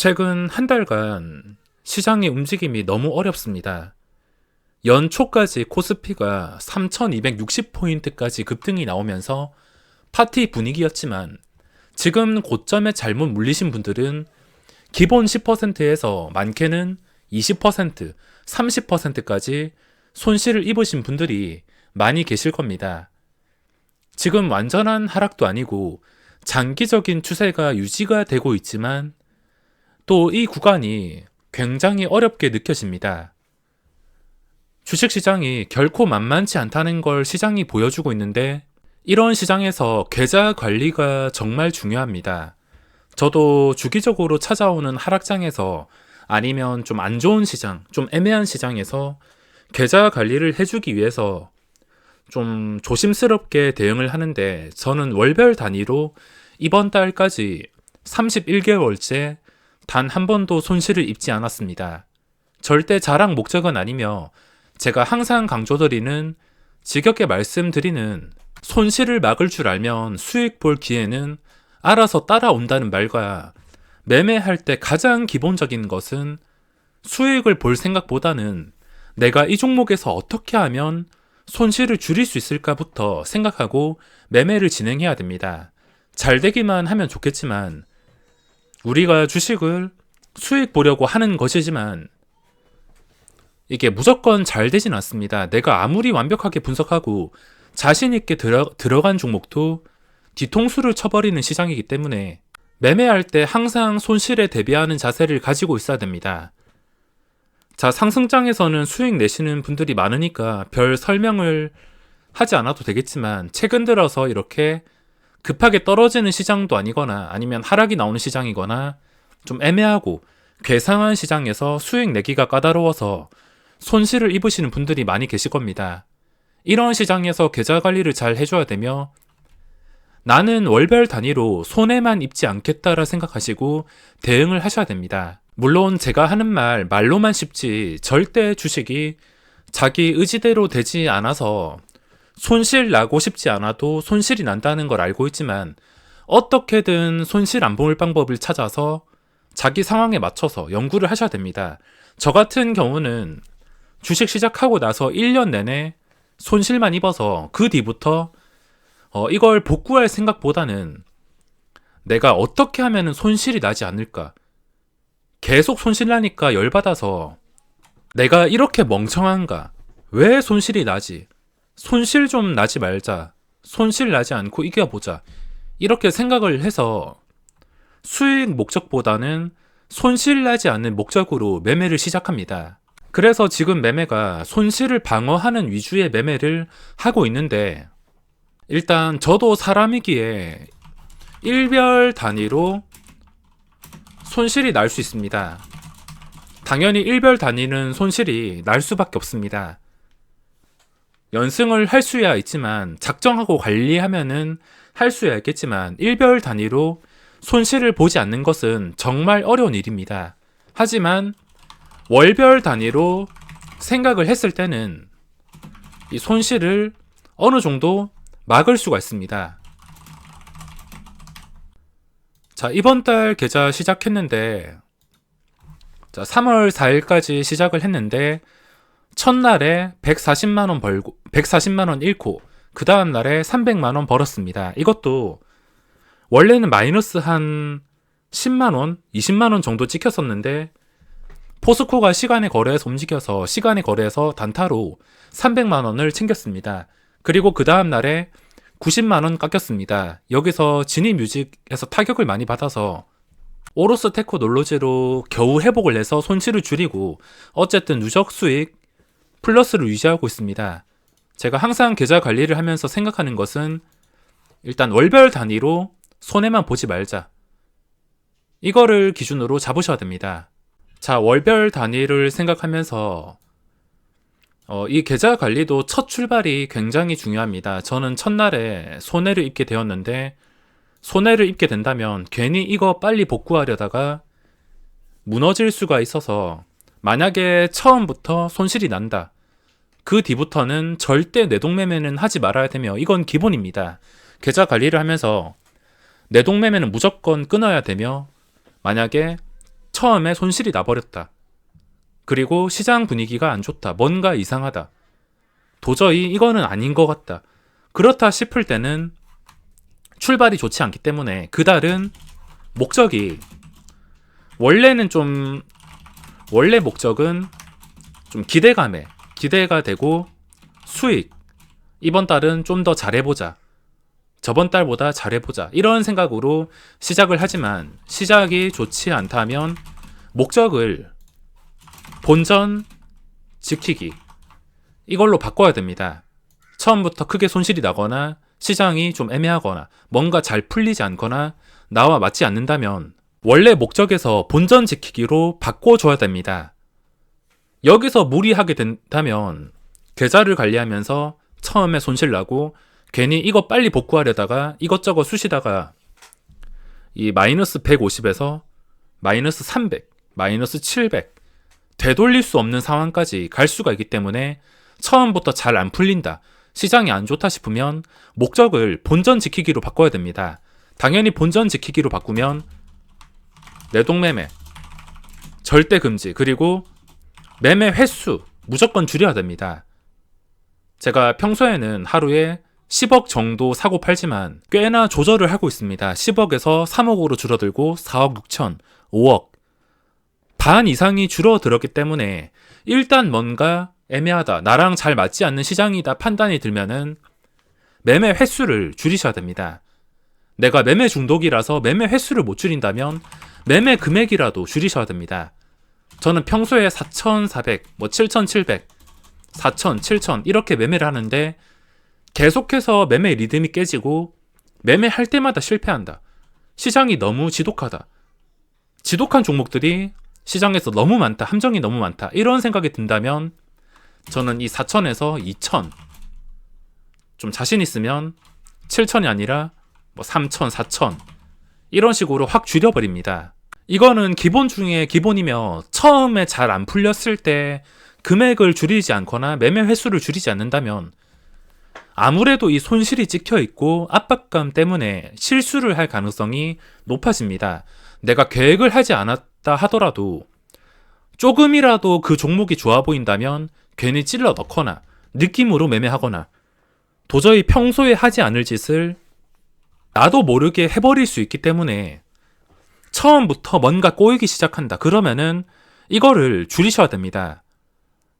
최근 한 달간 시장의 움직임이 너무 어렵습니다. 연초까지 코스피가 3260포인트까지 급등이 나오면서 파티 분위기였지만 지금 고점에 잘못 물리신 분들은 기본 10%에서 많게는 20%, 30%까지 손실을 입으신 분들이 많이 계실 겁니다. 지금 완전한 하락도 아니고 장기적인 추세가 유지가 되고 있지만 또 이 구간이 굉장히 어렵게 느껴집니다. 주식시장이 결코 만만치 않다는 걸 시장이 보여주고 있는데 이런 시장에서 계좌 관리가 정말 중요합니다. 저도 주기적으로 찾아오는 하락장에서 아니면 좀 안 좋은 시장, 좀 애매한 시장에서 계좌 관리를 해주기 위해서 좀 조심스럽게 대응을 하는데 저는 월별 단위로 이번 달까지 31개월째 단 한 번도 손실을 입지 않았습니다. 절대 자랑 목적은 아니며 제가 항상 강조드리는 지겹게 말씀드리는 손실을 막을 줄 알면 수익 볼 기회는 알아서 따라온다는 말과 매매할 때 가장 기본적인 것은 수익을 볼 생각보다는 내가 이 종목에서 어떻게 하면 손실을 줄일 수 있을까부터 생각하고 매매를 진행해야 됩니다. 잘 되기만 하면 좋겠지만 우리가 주식을 수익 보려고 하는 것이지만 이게 무조건 잘 되진 않습니다. 내가 아무리 완벽하게 분석하고 자신 있게 들어간 종목도 뒤통수를 쳐버리는 시장이기 때문에 매매할 때 항상 손실에 대비하는 자세를 가지고 있어야 됩니다. 자, 상승장에서는 수익 내시는 분들이 많으니까 별 설명을 하지 않아도 되겠지만 최근 들어서 이렇게 급하게 떨어지는 시장도 아니거나 아니면 하락이 나오는 시장이거나 좀 애매하고 괴상한 시장에서 수익 내기가 까다로워서 손실을 입으시는 분들이 많이 계실 겁니다. 이런 시장에서 계좌 관리를 잘 해줘야 되며 나는 월별 단위로 손해만 입지 않겠다라 생각하시고 대응을 하셔야 됩니다. 물론 제가 하는 말로만 쉽지 절대 주식이 자기 의지대로 되지 않아서 손실 나고 싶지 않아도 손실이 난다는 걸 알고 있지만 어떻게든 손실 안 볼 방법을 찾아서 자기 상황에 맞춰서 연구를 하셔야 됩니다. 저 같은 경우는 주식 시작하고 나서 1년 내내 손실만 입어서 그 뒤부터 이걸 복구할 생각보다는 내가 어떻게 하면 손실이 나지 않을까, 계속 손실 나니까 열받아서 내가 이렇게 멍청한가, 왜 손실이 나지, 손실 좀 나지 말자, 손실 나지 않고 이겨보자, 이렇게 생각을 해서 수익 목적보다는 손실 나지 않는 목적으로 매매를 시작합니다. 그래서 지금 매매가 손실을 방어하는 위주의 매매를 하고 있는데 일단 저도 사람이기에 일별 단위로 손실이 날 수 있습니다. 당연히 일별 단위는 손실이 날 수밖에 없습니다. 연승을 할 수야 있지만 작정하고 관리하면은 할 수야 있겠지만 일별 단위로 손실을 보지 않는 것은 정말 어려운 일입니다. 하지만 월별 단위로 생각을 했을 때는 이 손실을 어느 정도 막을 수가 있습니다. 자, 이번 달 계좌 시작했는데, 자, 3월 4일까지 시작을 했는데, 첫날에 140만원 벌고, 140만원 잃고, 그 다음날에 300만원 벌었습니다. 이것도, 원래는 마이너스 한 10만원, 20만원 정도 찍혔었는데, 포스코가 시간의 거래에서 움직여서 시간의 거래에서 단타로 300만원을 챙겼습니다. 그리고 그 다음날에 90만원 깎였습니다. 여기서 지니뮤직에서 타격을 많이 받아서 오로스 테크놀로지로 겨우 회복을 해서 손실을 줄이고 어쨌든 누적 수익 플러스를 유지하고 있습니다. 제가 항상 계좌 관리를 하면서 생각하는 것은 일단 월별 단위로 손해만 보지 말자, 이거를 기준으로 잡으셔야 됩니다. 자, 월별 단위를 생각하면서 이 계좌 관리도 첫 출발이 굉장히 중요합니다. 저는 첫날에 손해를 입게 되었는데 손해를 입게 된다면 괜히 이거 빨리 복구하려다가 무너질 수가 있어서 만약에 처음부터 손실이 난다, 그 뒤부터는 절대 내동매매는 하지 말아야 되며 이건 기본입니다. 계좌 관리를 하면서 내동매매는 무조건 끊어야 되며 만약에 처음에 손실이 나버렸다. 그리고 시장 분위기가 안 좋다. 뭔가 이상하다. 도저히 이거는 아닌 것 같다. 그렇다 싶을 때는 출발이 좋지 않기 때문에 그달은 목적이 원래 목적은 좀 기대가 되고 수익, 이번 달은 좀 더 잘해보자, 저번 달보다 잘해보자, 이런 생각으로 시작을 하지만 시작이 좋지 않다면 목적을 본전 지키기, 이걸로 바꿔야 됩니다. 처음부터 크게 손실이 나거나 시장이 좀 애매하거나 뭔가 잘 풀리지 않거나 나와 맞지 않는다면 원래 목적에서 본전 지키기로 바꿔줘야 됩니다. 여기서 무리하게 된다면 계좌를 관리하면서 처음에 손실 나고 괜히 이거 빨리 복구하려다가 이것저것 쑤시다가 이 마이너스 150에서 마이너스 300, 마이너스 700 되돌릴 수 없는 상황까지 갈 수가 있기 때문에 처음부터 잘 안 풀린다, 시장이 안 좋다 싶으면 목적을 본전 지키기로 바꿔야 됩니다. 당연히 본전 지키기로 바꾸면 내동매매 절대 금지, 그리고 매매 횟수 무조건 줄여야 됩니다. 제가 평소에는 하루에 10억 정도 사고 팔지만 꽤나 조절을 하고 있습니다. 10억에서 3억으로 줄어들고 4억 6천, 5억 반 이상이 줄어들었기 때문에 일단 뭔가 애매하다, 나랑 잘 맞지 않는 시장이다 판단이 들면은 매매 횟수를 줄이셔야 됩니다. 내가 매매 중독이라서 매매 횟수를 못 줄인다면 매매 금액이라도 줄이셔야 됩니다. 저는 평소에 4,400, 7,700, 4,000, 7,000 이렇게 매매를 하는데 계속해서 매매 리듬이 깨지고 매매할 때마다 실패한다. 시장이 너무 지독하다. 지독한 종목들이 시장에서 너무 많다, 함정이 너무 많다, 이런 생각이 든다면 저는 이 4,000에서 2,000 좀 자신 있으면 7,000이 아니라 3,000, 4,000 이런 식으로 확 줄여버립니다. 이거는 기본 중에 기본이며 처음에 잘 안 풀렸을 때 금액을 줄이지 않거나 매매 횟수를 줄이지 않는다면 아무래도 이 손실이 찍혀 있고 압박감 때문에 실수를 할 가능성이 높아집니다. 내가 계획을 하지 않았다 하더라도 조금이라도 그 종목이 좋아 보인다면 괜히 찔러 넣거나 느낌으로 매매하거나 도저히 평소에 하지 않을 짓을 나도 모르게 해버릴 수 있기 때문에 처음부터 뭔가 꼬이기 시작한다. 그러면은 이거를 줄이셔야 됩니다.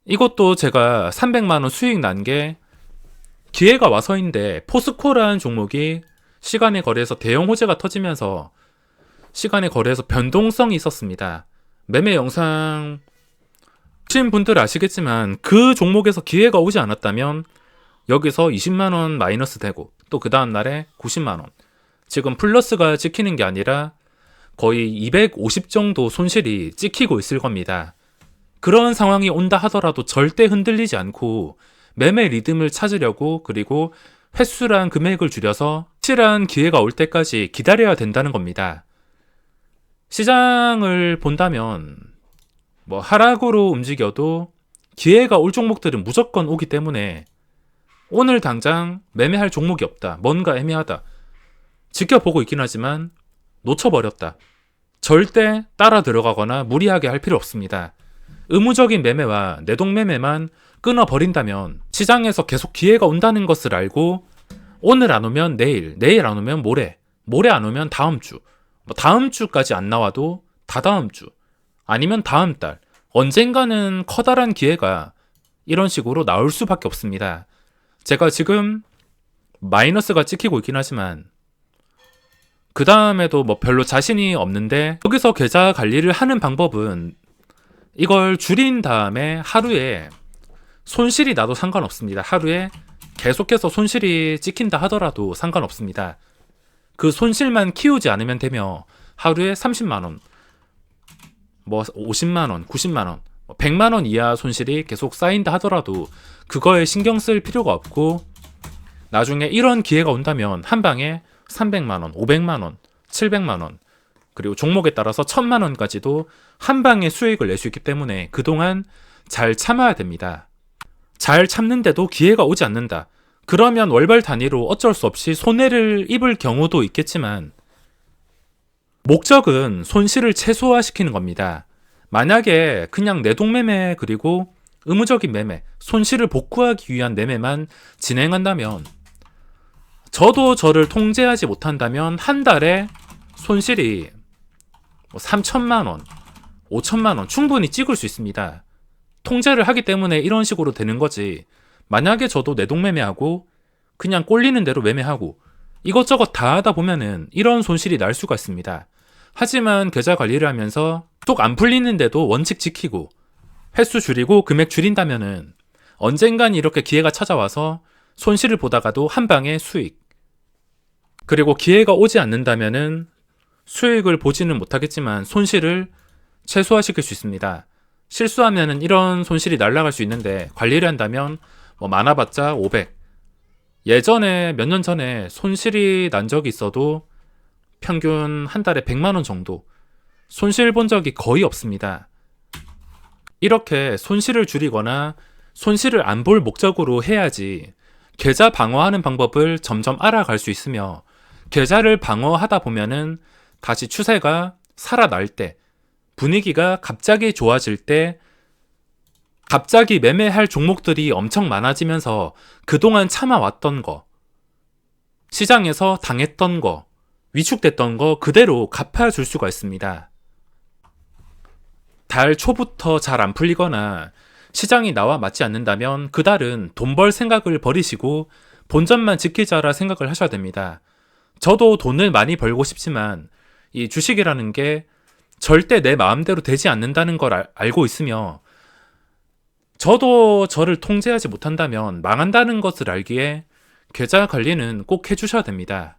이것도 제가 300만원 수익 난 게 기회가 와서인데 포스코라는 종목이 시간의 거래에서 대형 호재가 터지면서 시간의 거래에서 변동성이 있었습니다. 매매 영상 보신 분들 아시겠지만 그 종목에서 기회가 오지 않았다면 여기서 20만원 마이너스 되고 또 그 다음 날에 90만원, 지금 플러스가 찍히는 게 아니라 거의 250 정도 손실이 찍히고 있을 겁니다. 그런 상황이 온다 하더라도 절대 흔들리지 않고 매매 리듬을 찾으려고, 그리고 횟수랑 금액을 줄여서 확실한 기회가 올 때까지 기다려야 된다는 겁니다. 시장을 본다면 하락으로 움직여도 기회가 올 종목들은 무조건 오기 때문에 오늘 당장 매매할 종목이 없다, 뭔가 애매하다, 지켜보고 있긴 하지만 놓쳐버렸다, 절대 따라 들어가거나 무리하게 할 필요 없습니다. 의무적인 매매와 내동매매만 끊어버린다면 시장에서 계속 기회가 온다는 것을 알고 오늘 안 오면 내일, 내일 안 오면 모레, 모레 안 오면 다음 주, 다음 주까지 안 나와도 다다음 주, 아니면 다음 달, 언젠가는 커다란 기회가 이런 식으로 나올 수밖에 없습니다. 제가 지금 마이너스가 찍히고 있긴 하지만 그 다음에도 별로 자신이 없는데 여기서 계좌 관리를 하는 방법은 이걸 줄인 다음에 하루에 손실이 나도 상관없습니다. 하루에 계속해서 손실이 찍힌다 하더라도 상관없습니다. 그 손실만 키우지 않으면 되며 하루에 30만원, 50만원, 90만원, 100만원 이하 손실이 계속 쌓인다 하더라도 그거에 신경 쓸 필요가 없고 나중에 이런 기회가 온다면 한 방에 300만원, 500만원, 700만원, 그리고 종목에 따라서 1000만원까지도 한 방에 수익을 낼 수 있기 때문에 그동안 잘 참아야 됩니다. 잘 참는데도 기회가 오지 않는다. 그러면 월별 단위로 어쩔 수 없이 손해를 입을 경우도 있겠지만 목적은 손실을 최소화시키는 겁니다. 만약에 그냥 내동매매 그리고 의무적인 매매, 손실을 복구하기 위한 매매만 진행한다면, 저도 저를 통제하지 못한다면 한 달에 손실이 3천만 원, 5천만 원 충분히 찍을 수 있습니다. 통제를 하기 때문에 이런 식으로 되는 거지. 만약에 저도 내동매매하고 그냥 꼴리는 대로 매매하고 이것저것 다 하다 보면은 이런 손실이 날 수가 있습니다. 하지만 계좌 관리를 하면서 톡 안 풀리는데도 원칙 지키고 횟수 줄이고 금액 줄인다면은 언젠간 이렇게 기회가 찾아와서 손실을 보다가도 한 방에 수익. 그리고 기회가 오지 않는다면은 수익을 보지는 못하겠지만 손실을 최소화시킬 수 있습니다. 실수하면은 이런 손실이 날아갈 수 있는데 관리를 한다면 많아봤자 500. 예전에 몇 년 전에 손실이 난 적이 있어도 평균 한 달에 100만 원 정도 손실 본 적이 거의 없습니다. 이렇게 손실을 줄이거나 손실을 안 볼 목적으로 해야지 계좌 방어하는 방법을 점점 알아갈 수 있으며, 계좌를 방어하다 보면은 다시 추세가 살아날 때, 분위기가 갑자기 좋아질 때 갑자기 매매할 종목들이 엄청 많아지면서 그동안 참아왔던 거, 시장에서 당했던 거, 위축됐던 거 그대로 갚아줄 수가 있습니다. 달 초부터 잘 안 풀리거나 시장이 나와 맞지 않는다면 그 달은 돈 벌 생각을 버리시고 본전만 지키자라 생각을 하셔야 됩니다. 저도 돈을 많이 벌고 싶지만 이 주식이라는 게 절대 내 마음대로 되지 않는다는 걸 알고 있으며, 저도 저를 통제하지 못한다면 망한다는 것을 알기에 계좌 관리는 꼭 해주셔야 됩니다.